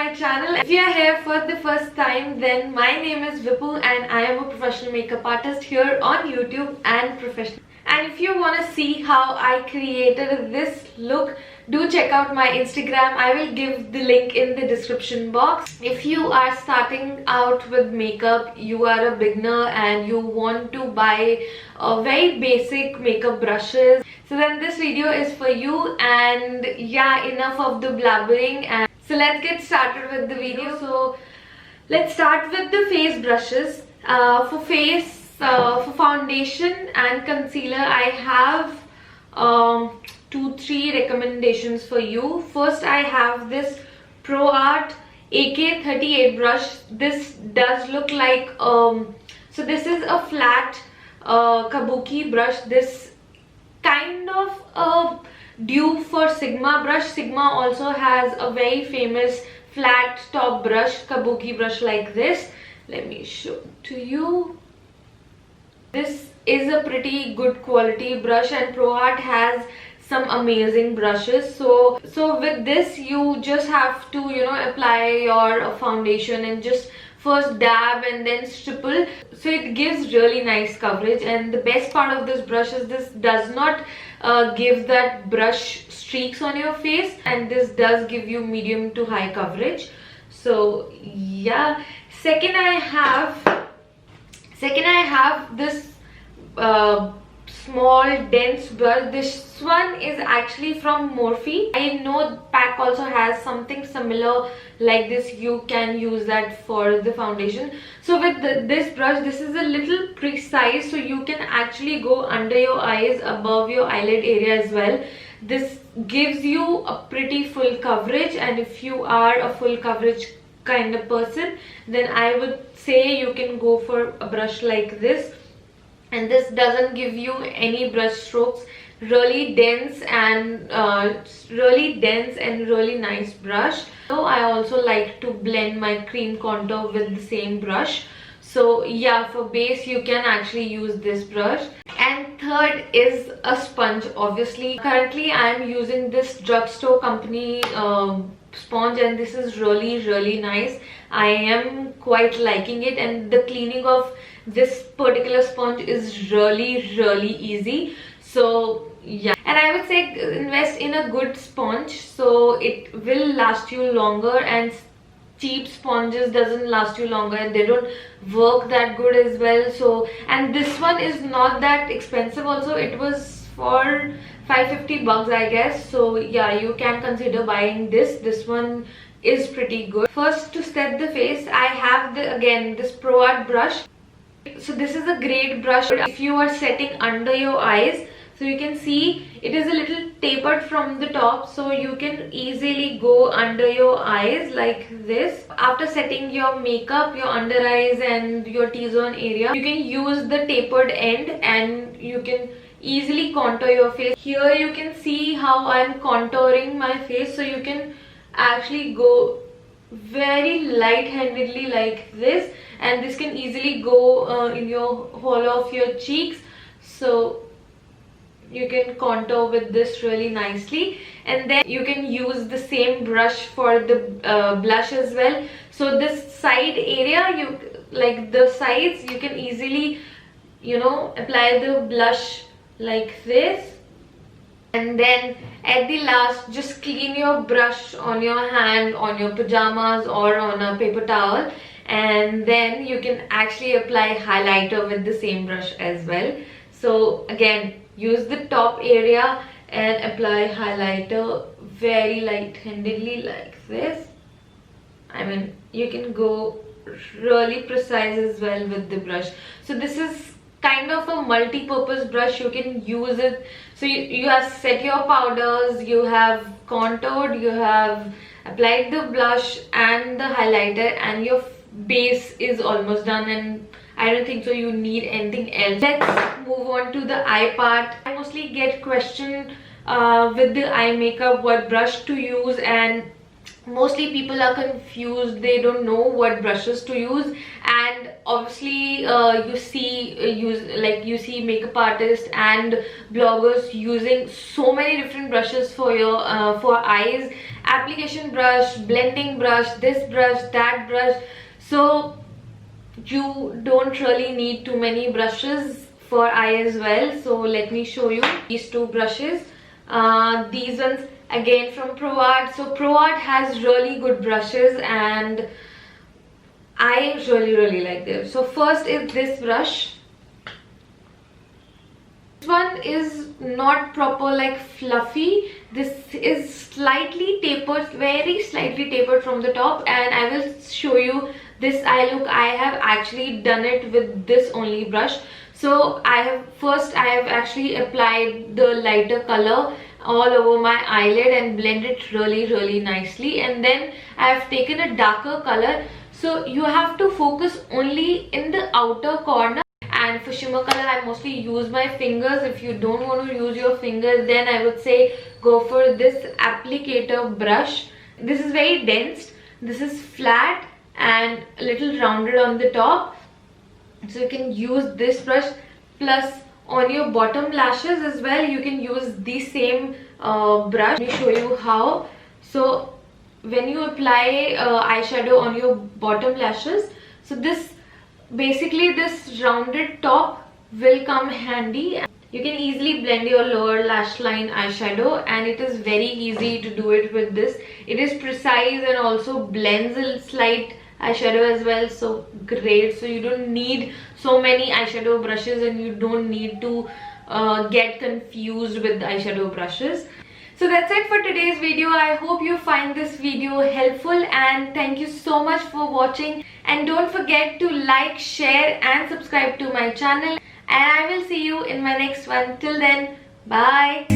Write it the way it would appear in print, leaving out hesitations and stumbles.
my channel. If you are here for the first time, then my name is Vippu and I am a professional makeup artist here on YouTube and professional. And if you want to see how I created this look, do check out my Instagram. I will give the link in the description box. If you are starting out with makeup, you are a beginner and you want to buy very basic makeup brushes, so then this video is for you. And yeah, enough of the blabbering, and so let's get started with the video. So let's start with the face brushes. For foundation and concealer, I have 2-3 recommendations for you. First, I have this Pro Art AK38 brush. This does look like so this is a flat kabuki brush. This kind of a dupe for Sigma brush. Sigma also has a very famous flat top brush, kabuki brush like this. Let me show to you. This is a pretty good quality brush, and Pro Art has some amazing brushes. So with this, you just have to, apply your foundation and just first dab and then stipple. So it gives really nice coverage. And the best part of this brush is this does not give that brush streaks on your face, and this does give you medium to high coverage. So yeah, second I have this small dense brush. This one is actually from Morphe. I know PAC also has something similar like this. You can use that for the foundation. So with this brush, this is a little precise, so you can actually go under your eyes, above your eyelid area as well. This gives you a pretty full coverage, and if you are a full coverage kind of person, then I would say you can go for a brush like this. And this doesn't give you any brush strokes. Really dense and really nice brush. So I also like to blend my cream contour with the same brush. So yeah, for base you can actually use this brush. And third is a sponge. Obviously, currently I am using this drugstore company sponge, and this is really nice. I am quite liking it, and the cleaning of this particular sponge is really easy. So yeah, and I would say invest in a good sponge, so it will last you longer, and cheap sponges doesn't last you longer and they don't work that good as well. So, and this one is not that expensive also. It was for 550 bucks, I guess. So yeah, you can consider buying this one is pretty good. First, to set the face, I have this Pro Art brush. So this is a great brush if you are setting under your eyes. So you can see it is a little tapered from the top, so you can easily go under your eyes like this. After setting your makeup, your under eyes and your T-zone area, you can use the tapered end and you can easily contour your face. Here you can see how I'm contouring my face, so you can actually go very light-handedly like this, and this can easily go in your hollow of your cheeks. So you can contour with this really nicely, and then you can use the same brush for the blush as well. So this side area, like the sides, you can easily apply the blush like this. And then at the last, just clean your brush on your hand, on your pajamas or on a paper towel, and then you can actually apply highlighter with the same brush as well. So again, use the top area and apply highlighter very light-handedly like this. I mean, you can go really precise as well with the brush. So this is kind of a multi-purpose brush. You can use it. So you have set your powders, you have contoured, you have applied the blush and the highlighter, and your base is almost done, and I don't think so you need anything else. Let's move on to the eye part. I mostly get questioned with the eye makeup what brush to use, and mostly people are confused, they don't know what brushes to use. And obviously you see makeup artists and bloggers using so many different brushes for your for eyes, application brush, blending brush, this brush, that brush. So you don't really need too many brushes for eye as well. So let me show you these two brushes. These ones again from Pro Art. So Pro Art has really good brushes and I really like them. So first is this brush. This one is not proper like fluffy. This is slightly tapered, very slightly tapered from the top, and I will show you this eye look. I have actually done it with this only brush. So I have actually applied the lighter color all over my eyelid and blend it really nicely, and then I have taken a darker color. So you have to focus only in the outer corner. And for shimmer color, I mostly use my fingers. If you don't want to use your fingers, then I would say go for this applicator brush. This is very dense, this is flat and a little rounded on the top, so you can use this brush. Plus on your bottom lashes as well, you can use the same brush. Let me show you how. So when you apply eyeshadow on your bottom lashes, so this basically this rounded top will come handy. You can easily blend your lower lash line eyeshadow, and it is very easy to do it with this. It is precise and also blends a slight eyeshadow as well, so great. So you don't need so many eyeshadow brushes, and you don't need to get confused with the eyeshadow brushes. So that's it for today's video. I hope you find this video helpful, and thank you so much for watching. And don't forget to like, share and subscribe to my channel, and I will see you in my next one. Till then, bye.